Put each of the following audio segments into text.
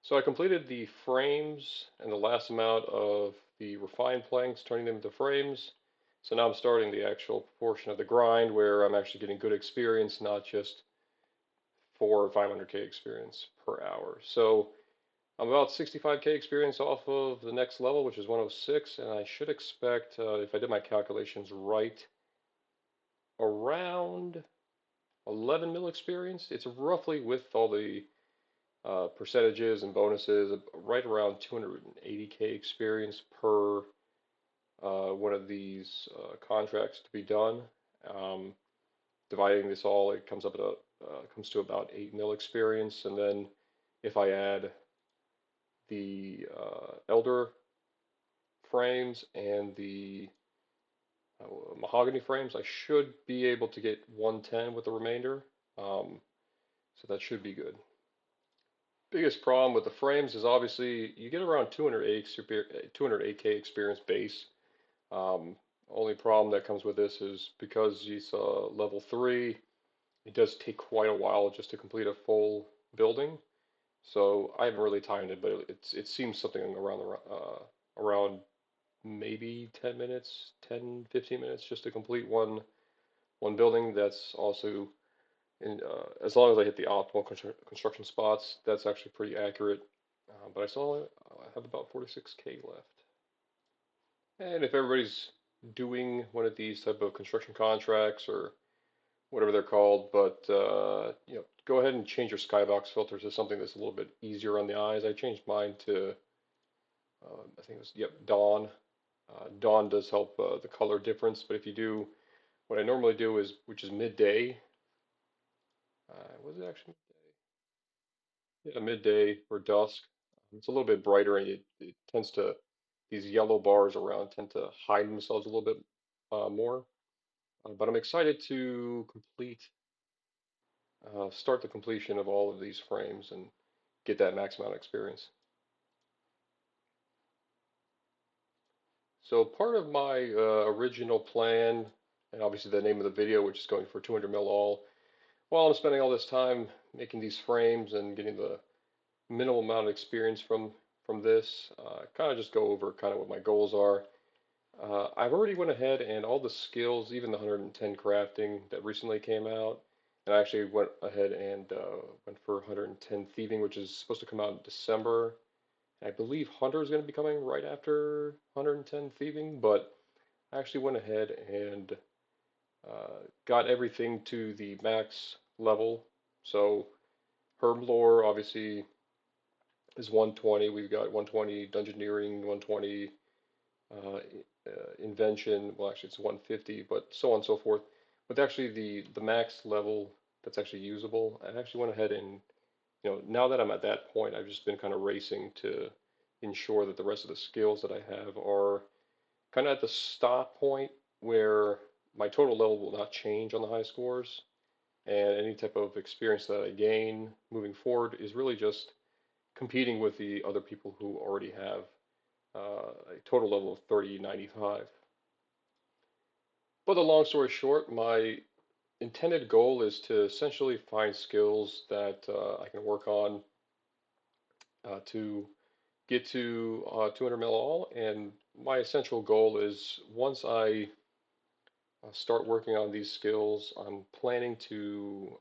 So I completed the frames and the last amount of the refined planks, turning them into frames. So now I'm starting the actual portion of the grind where I'm actually getting good experience, not just 400 or 500K experience per hour. So I'm about 65K experience off of the next level, which is 106, and I should expect, if I did my calculations right, around 11 mil experience. It's roughly with all the percentages and bonuses, right around 280K experience per one of these contracts to be done. Um, Dividing this all, it comes to about 8 mil experience, and then if I add the elder frames and the mahogany frames, I should be able to get 110 with the remainder. So that should be good. Biggest problem with the frames is obviously you get around 208K experience base. Um, Only problem that comes with this is because it's level 3, it does take quite a while just to complete a full building. So I haven't really timed it, but it seems something around maybe 10 minutes, 10, 15 minutes just to complete one building. That's also as long as I hit the optimal construction spots, that's actually pretty accurate. But I still have about 46K left. And if everybody's doing one of these type of construction contracts or whatever they're called, but go ahead and change your skybox filters to something that's a little bit easier on the eyes. I changed mine to I think it was Dawn. Dawn does help the color difference, but if you do what I normally do is which is midday. Was it actually midday or dusk? It's a little bit brighter, and it tends to these yellow bars around tend to hide themselves a little bit more. But I'm excited to start the completion of all of these frames and get that max amount of experience. So part of my original plan, and obviously the name of the video, which is going for 200 mil all, while I'm spending all this time making these frames and getting the minimal amount of experience from this, kind of just go over kind of what my goals are. I've already went ahead and all the skills, even the 110 crafting that recently came out, and I actually went ahead and went for 110 thieving, which is supposed to come out in December. I believe Hunter is going to be coming right after 110 thieving, but I actually went ahead and got everything to the max level. So herb lore obviously is 120. We've got 120 dungeoneering, 120 uh, invention. Well, actually, it's 150, but so on and so forth. But actually, the max level that's actually usable, I actually went ahead and now that I'm at that point, I've just been kind of racing to ensure that the rest of the skills that I have are kind of at the stop point where my total level will not change on the high scores, and any type of experience that I gain moving forward is really just competing with the other people who already have a total level of 3095. But the long story short, my intended goal is to essentially find skills that I can work on to get to 200 mil all. And my essential goal is once I start working on these skills, I'm planning to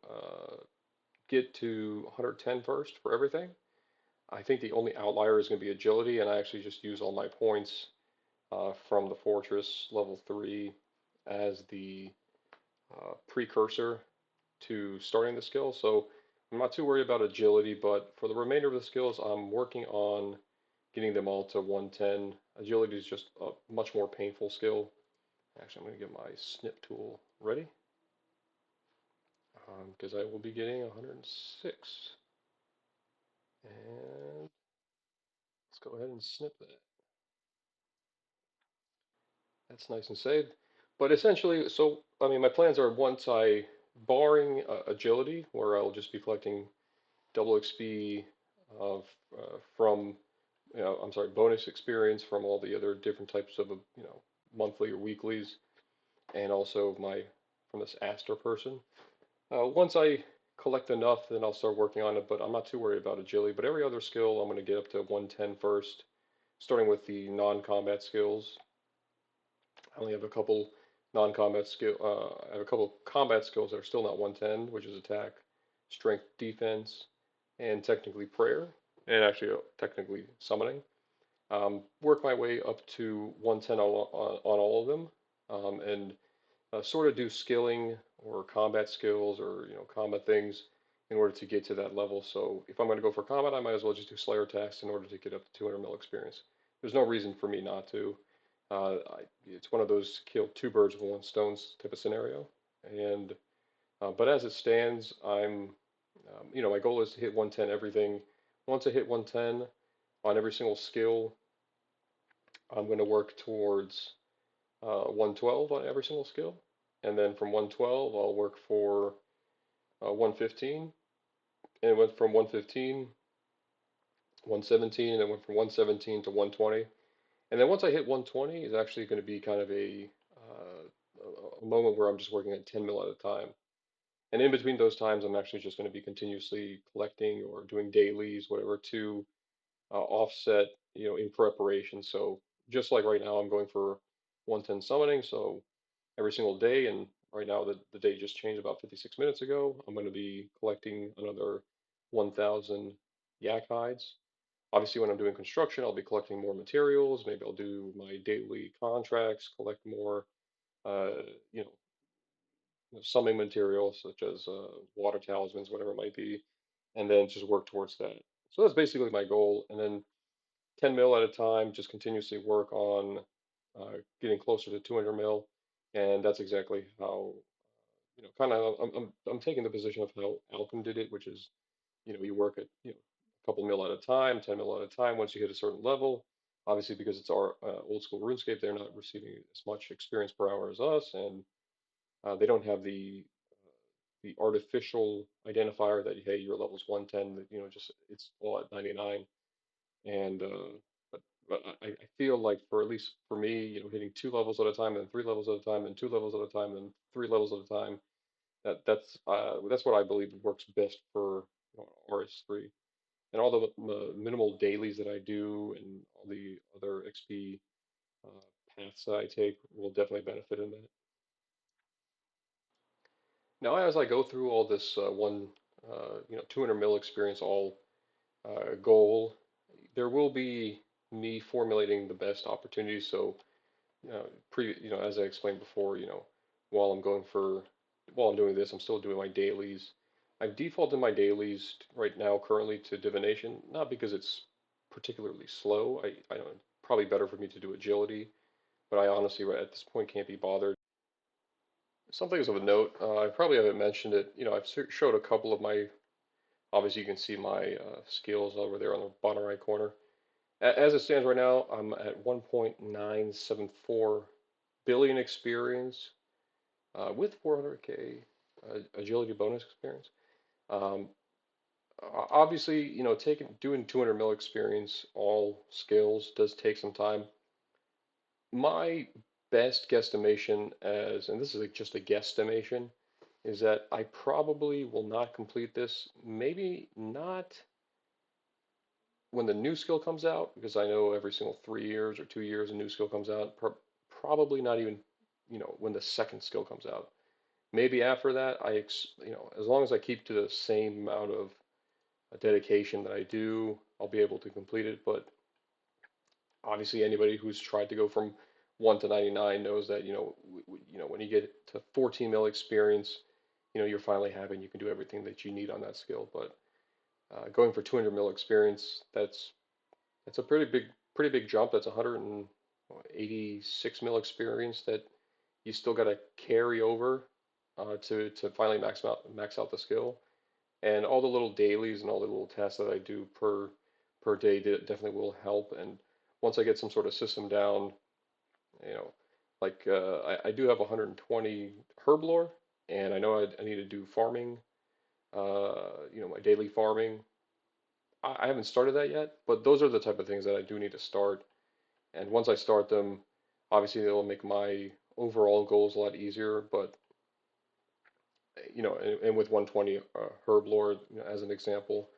get to 110 first for everything. I think the only outlier is going to be agility, and I actually just use all my points from the Fortress level 3 as the precursor to starting the skill. So I'm not too worried about agility, but for the remainder of the skills, I'm working on getting them all to 110. Agility is just a much more painful skill. Actually, I'm going to get my snip tool ready because I will be getting 106. And let's go ahead and snip that. That's nice and saved. But essentially, so I mean, my plans are once barring agility, where I'll just be collecting double XP of from, I'm sorry, bonus experience from all the other different types of, monthly or weeklies, and also my from this Aster person. Once I collect enough, then I'll start working on it. But I'm not too worried about agility. But every other skill, I'm going to get up to 110 first, starting with the non-combat skills. I only have a couple non-combat skill. I have a couple combat skills that are still not 110, which is attack, strength, defense, and technically prayer, and actually technically summoning. Work my way up to 110 on all of them, and sort of do skilling or combat skills or combat things in order to get to that level. So if I'm going to go for combat, I might as well just do Slayer attacks in order to get up to 200 mil experience. There's no reason for me not to. It's one of those kill two birds with one stone type of scenario. And but as it stands, my goal is to hit 110 everything. Once I hit 110 on every single skill, I'm going to work towards 112 on every single skill, and then from 112 I'll work for 115, and it went from 115, 117, and it went from 117 to 120, and then once I hit 120 is actually going to be kind of a moment where I'm just working at 10 mil at a time, and in between those times I'm actually just going to be continuously collecting or doing dailies, whatever, to offset, in preparation. So just like right now, I'm going for 110 summoning, so every single day. And right now, the day just changed about 56 minutes ago. I'm going to be collecting another 1,000 yak hides. Obviously, when I'm doing construction, I'll be collecting more materials. Maybe I'll do my daily contracts, collect more, uh, you know, summoning materials such as water talismans, whatever it might be, and then just work towards that. So that's basically my goal. And then 10 mil at a time, just continuously work on getting closer to 200 mil. And that's exactly how, kind of, I'm taking the position of how Alchem did it, which is, you work at, a couple mil at a time, 10 mil at a time. Once you hit a certain level, obviously because it's our old school RuneScape, they're not receiving as much experience per hour as us, and they don't have the artificial identifier that hey, your level's 110, that just it's all at 99. And but I feel like for at least for me, hitting two levels at a time, then three levels at a time, then two levels at a time, then three levels at a time. That's what I believe works best for RS3. And all the minimal dailies that I do and all the other XP uh, paths that I take will definitely benefit in that. Now, as I go through all this 200 mil experience all goal, there will be me formulating the best opportunities. So as I explained before, while I'm going for, while I'm doing this, I'm still doing my dailies. I've defaulted my dailies right now currently to divination, not because it's particularly slow. I know probably better for me to do agility, but I honestly right at this point can't be bothered. Some things of a note, I probably haven't mentioned it. I've showed a couple of my, obviously you can see my skills over there on the bottom right corner. As it stands right now, I'm at 1.974 billion experience with 400k agility bonus experience. Um, Obviously, taking doing 200 mil experience, all skills does take some time. My best guesstimation, and this is just a guesstimation, is that I probably will not complete this. Maybe not when the new skill comes out, because I know every single 3 years or 2 years a new skill comes out. Probably not even, when the second skill comes out. Maybe after that, as long as I keep to the same amount of dedication that I do, I'll be able to complete it. But obviously, anybody who's tried to go from 1 to 99 knows that when you get to 14 mil experience, you're finally happy and you can do everything that you need on that skill. But going for 200 mil experience, that's a pretty big jump. That's 186 mil experience that you still got to carry over to finally max out the skill. And all the little dailies and all the little tasks that I do per day definitely will help. And once I get some sort of system down, you know, like I do have 120 herb lore, and I know I need to do farming, my daily farming. I haven't started that yet, but those are the type of things that I do need to start. And once I start them, obviously it'll make my overall goals a lot easier. But and with 120 Herb Lord, as an example,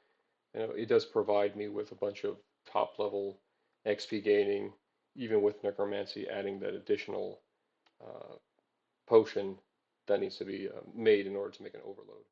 it does provide me with a bunch of top level XP gaining, even with necromancy adding that additional uh, potion that needs to be made in order to make an overload.